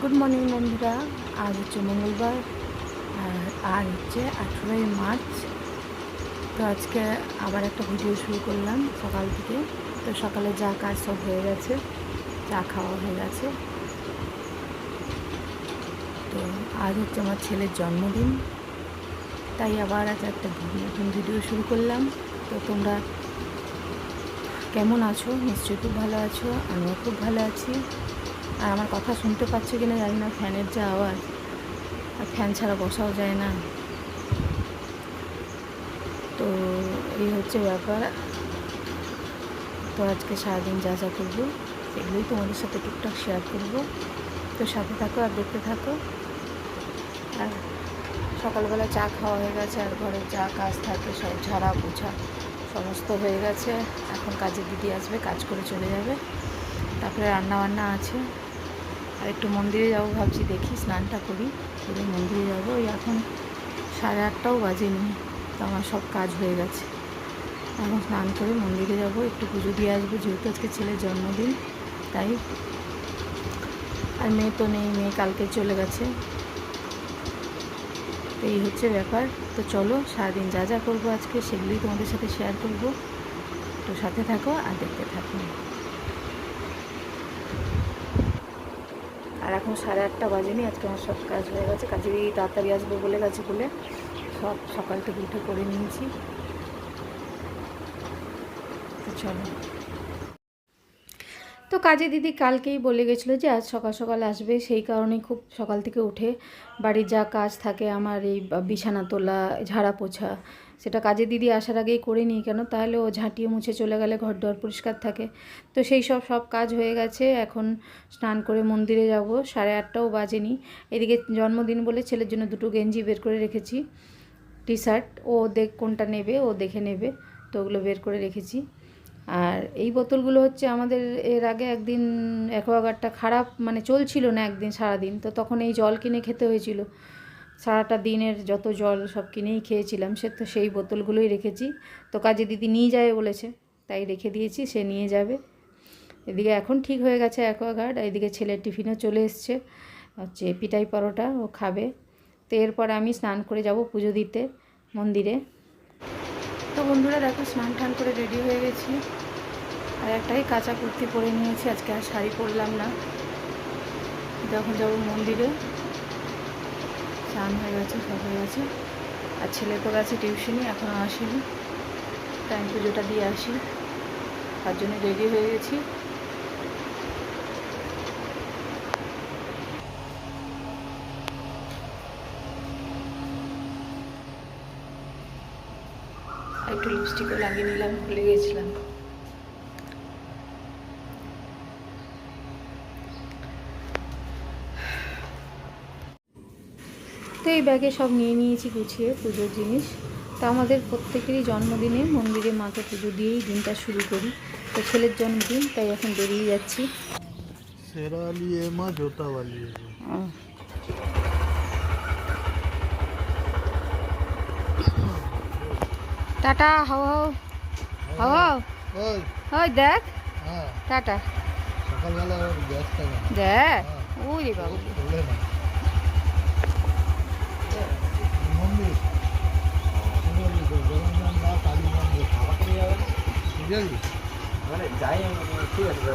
Good morning বন্ধুরা। আজ হচ্ছে মঙ্গলবার আর হচ্ছে 18ই মার্চ। তো আজকে আবার একটা ভিডিও শুরু করলাম সকাল থেকে। তো সকালে যা কাজ সব হয়ে গেছে, চা খাওয়া হয়ে গেছে। তো আজ হচ্ছে আমার ছেলের জন্মদিন, তাই আবার আজ একটা নতুন ভিডিও শুরু করলাম। তো তোমরা কেমন আছো? নিশ্চয়ই খুব ভালো আছো, আমিও খুব ভালো আছি। আর আমার কথা শুনতে পাচ্ছ কিনা জানি না, ফ্যানের যা আওয়াজ, আর ফ্যান ছাড়া বসাও যায় না। তো এই হচ্ছে ব্যাপার। তো আজকে সারাদিন যা যা করবো সেগুলোই তোমাদের সাথে টুকটাক শেয়ার করবো। তো সাথে থাকো আর দেখতে থাকো। আর সকালবেলা চা খাওয়া হয়ে গেছে, আর ঘরের যা কাজ থাকে সব ঝাড়া পোছা সমস্ত হয়ে গেছে। এখন কাজের দিদি আসবে, কাজ করে চলে যাবে। তারপরে রান্না বান্না আছে। আর একটু মন্দিরে যাবো ভাবছি, দেখি স্নানটা করি, করে মন্দিরে যাবো। ওই এখন 8:30টাও বাজেনি, তো আমার সব কাজ হয়ে গেছে। এখন স্নান করে মন্দিরে যাব, একটু পুজো দিয়ে আসবো, যেহেতু আজকে ছেলের জন্মদিন তাই। আর মেয়ে তো নেই, মেয়ে কালকে চলে গেছে। তো এই হচ্ছে ব্যাপার। তো চলো সারাদিন যা যা করবো আজকে সেগুলোই তোমাদের সাথে শেয়ার করবো। তো সাথে থাকো আর দেখতে থাকো। আর এখন 8:30টা বাজেনি, আজকে আমার সব কাজ হয়ে গেছে। কাজে তাড়াতাড়ি আসবো বলে গেছে বলে সব সকাল থেকে উঠে করে নিয়েছি। তো চলো। তো কাজে দিদি কালকেই বলে গেছিলো যে আজ সকাল সকাল আসবে, সেই কারণেই খুব সকাল থেকে উঠে বাড়ির যা কাজ থাকে আমার, এই বিছানা তোলা, ঝাড়া পোছা, সেটা কাজে দিদি আসার আগেই করে নিই। কেন, তাহলে ও ঝাঁটিয়ে মুছে চলে গেলে ঘর দর পরিষ্কার থাকে। তো সেই সব কাজ হয়ে গেছে। এখন স্নান করে মন্দিরে যাব, 8:30টাও বাজেনি। এদিকে জন্মদিন বলে ছেলের জন্য দুটো গেঞ্জি বের করে রেখেছি, টি শার্ট। ও কোনটা নেবে ও দেখে নেবে, তো ওগুলো বের করে রেখেছি। আর এই বোতলগুলো হচ্ছে আমাদের, এর আগে একদিন অ্যাকোয়াগার্ডটা খারাপ মানে চলছিল না একদিন সারাদিন, তো তখন এই জল কিনে খেতে হয়েছিল। সারাটা দিনের যত জল সব কিনেই খেয়েছিলাম, তো সেই বোতলগুলোই রেখেছি। তো কাজে দিদি নিয়ে যাবে বলেছে, তাই রেখে দিয়েছি, সে নিয়ে যাবে। এদিকে এখন ঠিক হয়ে গেছে অ্যাকোয়াগার্ড। এদিকে ছেলের টিফিনও চলে এসছে, হচ্ছে পিঠাই পরোটা ও খাবে। তো এরপর আমি স্নান করে যাব পুজো দিতে মন্দিরে। তো বন্ধুরা দেখো, স্নান টান করে রেডি হয়ে গেছি। আর একটাই কাঁচা কুর্তি পরে নিয়েছি, আজকে আর শাড়ি পরলাম না। যখন যাবো মন্দিরে, স্নান হয়ে গেছে, সব হয়ে গেছে। আর ছেলে তো গেছে টিউশনি, এখনও আসেনি, তাই আমি পুজোটা দিয়ে আসি, তার জন্য রেডি হয়ে গেছি। আর একটু লিপস্টিকও লাগিয়ে নিলাম, ভুলে গেছিলাম। তো এই ব্যাগে সব নিয়ে নিয়েছি গুছিয়ে পুজোর জিনিস। তো আমাদের প্রত্যেকেরই জন্মদিনে মন্দিরে মাকে পুজো দিয়েই দিনটা শুরু করি। তো ছেলের জন্মদিন, তাই এখন বেরিয়ে যাচ্ছি। টাটা, হাও হাও হাও হাও। ওই দেখ, টাটা। সকালবেলা গ্যাসটা দেখ, ওই বাবু। মন্দির কালী মন্দির বুঝলি, মানে যাই ঠিক আছে।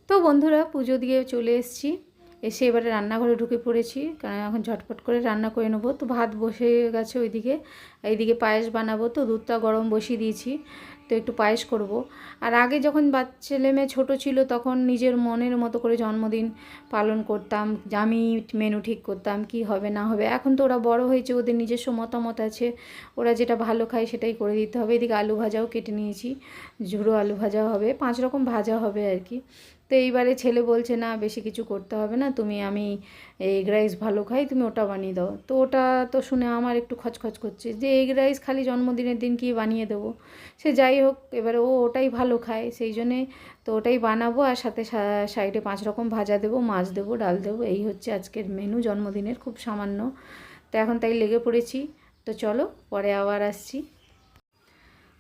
তো বন্ধুরা পুজো দিয়ে চলে এসেছি। এসে এবারে রান্নাঘরে ঢুকে পড়েছি, কারণ এখন ঝটপট করে রান্না করে নেবো। তো ভাত বসে গেছে ওইদিকে, এইদিকে পায়েস বানাবো, তো দুধটা গরম বসিয়ে দিয়েছি, তো একটু পায়েস করব। আর আগে যখন ছেলে মেয়ে ছোটো ছিল তখন নিজের মনের মতো করে জন্মদিন পালন করতাম, আমি মেনু ঠিক করতাম কি হবে না হবে। এখন তো ওরা বড় হয়েছে, ওদের নিজস্ব মতামত আছে, ওরা যেটা ভালো খায় সেটাই করে দিতে হবে। এদিকে আলু ভাজাও কেটে নিয়েছি, ঝুড়ো আলু ভাজা হবে, 5 রকম ভাজা হবে আর কি। তো এইবারে ছেলে বলছে না বেশি কিছু করতে হবে না, আমি এগ রাইস ভালো খাই, তুমি ওটা বানিয়ে দাও। তো ওটা তো শুনে আমার একটু খচখচ করছে যে এগ রাইস খালি জন্মদিনের দিন কি বানিয়ে দেবো। সে যাই হোক, এবারে ও ওটাই ভালো খায়, সেই জন্যে তো ওটাই বানাবো, আর সাথে সাইডে 5 রকম ভাজা দেবো, মাছ দেবো, ডাল দেবো। এই হচ্ছে আজকের মেনু জন্মদিনের, খুব সামান্য। তো এখন তাই লেগে পড়েছি। তো চলো পরে আবার আসছি।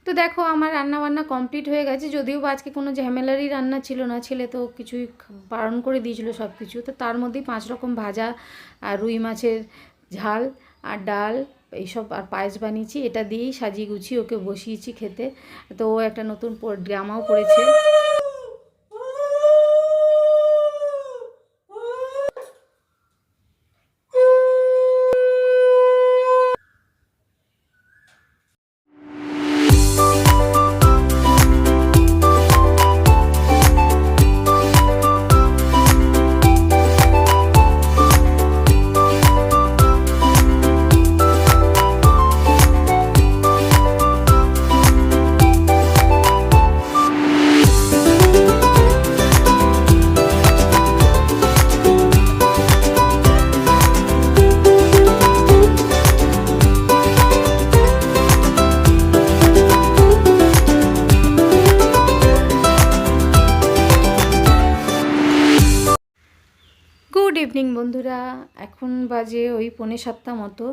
তো দেখো আমার রান্না বান্না কমপ্লিট হয়ে গেছে, যদিও বা আজকে কোনো ঝামেলারই রান্না ছিল না, ছেলে তো কিছুই বারণ করে দিয়েছিল সব কিছু। তো তার মধ্যেই 5 রকম ভাজা আর রুই মাছের ঝাল আর ডাল এইসব আর পায়েস বানিয়েছি, এটা দিয়েই সাজিয়ে গুছিয়ে ওকে বসিয়েছি খেতে। তো ও একটা নতুন জামাও পরেছে। গুড ইভিনিং বন্ধুরা, এখন বাজে ওই 6:45 মতো।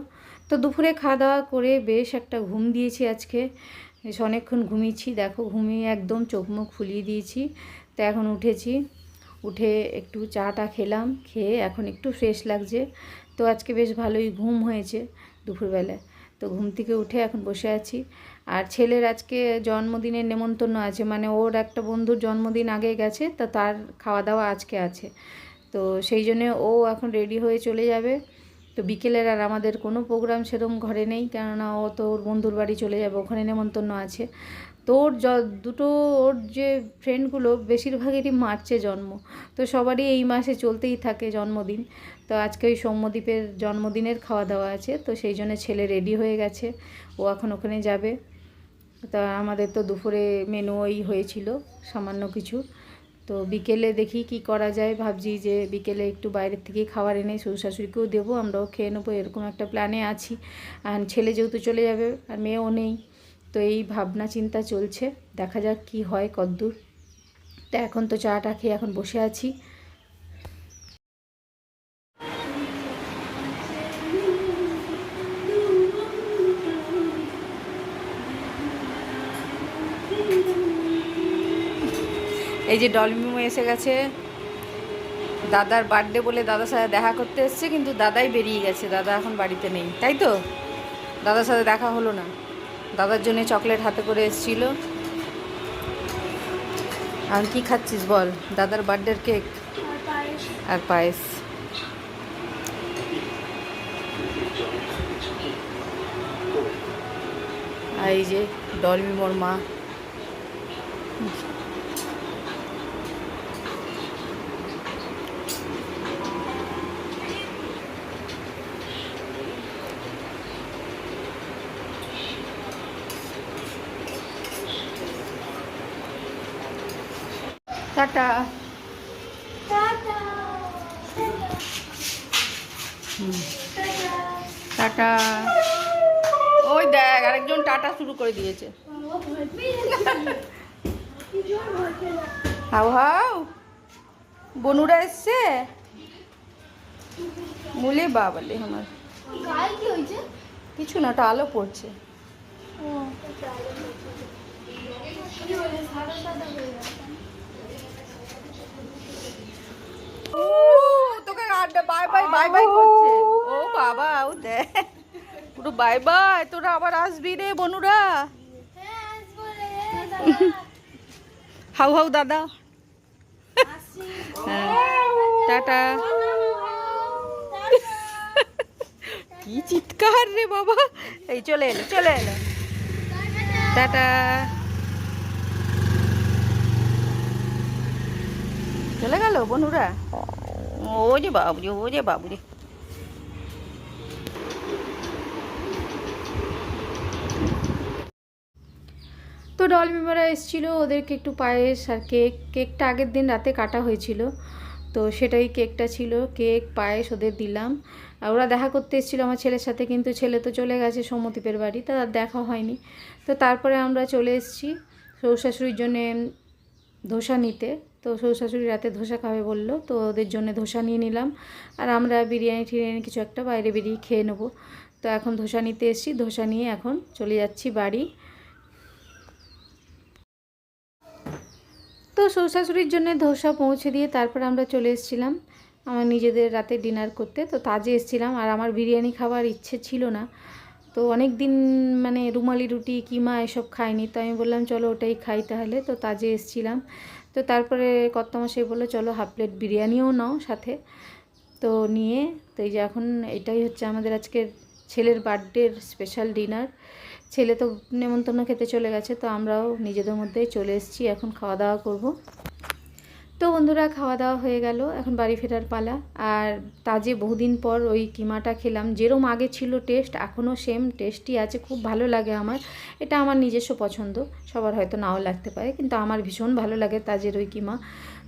তো দুপুরে খাওয়া দাওয়া করে বেশ একটা ঘুম দিয়েছি আজকে, বেশ অনেকক্ষণ ঘুমিয়েছি। দেখো ঘুমিয়ে একদম চোখ মুখ ফুলিয়ে দিয়েছি। তো এখন উঠেছি, উঠে একটু চাটা খেলাম, খেয়ে এখন একটু ফ্রেশ লাগছে। তো আজকে বেশ ভালোই ঘুম হয়েছে দুপুরবেলায়। তো ঘুম থেকে উঠে এখন বসে আছি। আর ছেলের আজকে জন্মদিনের নেমন্তন্ন আছে, মানে ওর একটা বন্ধুর জন্মদিন আগে গেছে, তো তার খাওয়া দাওয়া আজকে আছে। তো সেই জন্যে ও এখন রেডি হয়ে চলে যাবে। তো বিকেলের আর আমাদের কোনো প্রোগ্রাম সেরকম ঘরে নেই, কেননা ও তো ওর বন্ধুর বাড়ি চলে যাবে, ওখানে নেমন্তন্ন আছে। তো ওর দুটো ওর যে ফ্রেন্ডগুলো বেশিরভাগেরই মার্চে জন্ম, তো সবারই এই মাসে চলতেই থাকে জন্মদিন। তো আজকে ওই সৌম্যদীপের জন্মদিনের খাওয়া দাওয়া আছে, তো সেই জন্য ছেলে রেডি হয়ে গেছে, ও এখন ওখানে যাবে। তা আমাদের তো দুপুরে মেনু ওই হয়েছিল সামান্য কিছু। তো বিকেলে দেখি কি করা যায়, ভাবছি যে বিকেলে একটু বাইরের থেকে খাবার এনে শ্বশুর শাশুড়িকেও দেবো, আমরাও খেয়ে নেবো, এরকম একটা প্ল্যানে আছি। আর ছেলে যেহেতু চলে যাবে আর মেয়েও নেই, তো এই ভাবনা চিন্তা চলছে, দেখা যাক কি হয় কদ্দূর। তা এখন তো চাটা খেয়ে এখন বসে আছি। এই যে ডলমিমো এসে গেছে, দাদার বার্থডে বলে দাদার সাথে দেখা করতে এসছে, কিন্তু দাদাই বেরিয়ে গেছে, দাদা এখন বাড়িতে নেই, তাই তো দাদার সাথে দেখা হলো না। দাদার জন্য চকলেট হাতে করে এসেছিল। আর কি খাচ্ছিস বল? দাদার বার্থডের কেক আর পায়েস। আর এই যে ডলমিমোর মা, টাটা। টাটা। ওই দেখ আরেকজন টাটা শুরু করে দিয়েছে। হাউ হাউ বনুরা এসছে, মুলে বাবালে আমার কিছু না, ওটা আলো পড়ছে। তোকে বাই বাই বাই বাই করছে। ও বাবা, ও দেখ পুরো বাই বাই, তোরা আবার আসবি রে বনুরা। হাউ হাউ দাদা, টাটা। কি চিৎকার রে বাবা, এই চলে এলো চলে এলো, টাটা, চলে গেল বন্ধুরা। ও যে বাবুরে, ও যে বাবুরে। তো ডল মেম্বাররা এসেছিলো, ওদেরকে একটু পায়েস আর কেকটা আগের দিন রাতে কাটা হয়েছিল, তো সেটাই কেকটা ছিল, কেক পায়েস ওদের দিলাম। আর ওরা দেখা করতে এসেছিলো আমার ছেলের সাথে, কিন্তু ছেলে তো চলে গেছে সৌমদীপের বাড়ি, তার দেখা হয়নি। তো তারপরে আমরা চলে এসেছি শ্বশুর শাশুড়ির জন্যে ধোসা নিতে। তো শ্বশুর শাশুড়ি রাতে ধোসা খাবে বললো, তো ওদের জন্য ধোসা নিয়ে নিলাম। আর আমরা বিরিয়ানি টিরিয়ানি কিছু একটা বাইরে বেরিয়ে খেয়ে নেবো। তো এখন ধোসা নিতে এসেছি, ধোসা নিয়ে এখন চলে যাচ্ছি বাড়ি। তো শ্বশুর শাশুড়ির জন্য ধোসা পৌঁছে দিয়ে তারপর আমরা চলে এসেছিলাম আমার নিজেদের রাতে ডিনার করতে। তো তাজে এসেছিলাম, আর আমার বিরিয়ানি খাবার ইচ্ছে ছিল না, তো অনেক দিন মানে রুমালি রুটি কিমা এসব খাইনি, তো আমি বললাম চলো ওটাই খাই তাহলে। তো তাজে এসেছিলাম, তো তারপরে কর্তামশাই বললো চলো হাফ প্লেট বিরিয়ানিও নাও সাথে। তো নিয়ে, তো এই যে এখন এটাই হচ্ছে আমাদের আজকের ছেলের বার্থডের স্পেশাল ডিনার। ছেলে তো নেমন্তন্ন খেতে চলে গেছে, তো আমরাও নিজেদের মধ্যেই চলে এসেছি, এখন খাওয়া দাওয়া করব। তো বন্ধুরা খাওয়া দাওয়া হয়ে গেল, এখন বাড়ি ফেরার পালা। আর তাজে বহুদিন পর ওই কিমাটা খেলাম, যেরম আগে ছিল টেস্ট এখনও সেম টেস্টই আছে, খুব ভালো লাগে আমার। এটা আমার নিজস্ব পছন্দ, সবার হয়তো নাও লাগতে পারে, কিন্তু আমার ভীষণ ভালো লাগে তাজের ওই কিমা।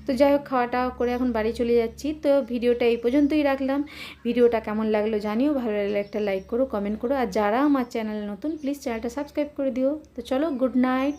তো যাই হোক, খাওয়াটা করে এখন বাড়ি চলে যাচ্ছি। তো ভিডিওটা এই পর্যন্তই রাখলাম। ভিডিওটা কেমন লাগলো জানিও, ভালো লাগলে একটা লাইক করো, কমেন্ট করো, আর যারা আমার চ্যানেলে নতুন প্লিজ চ্যানেলটা সাবস্ক্রাইব করে দিও। তো চলো, গুড নাইট।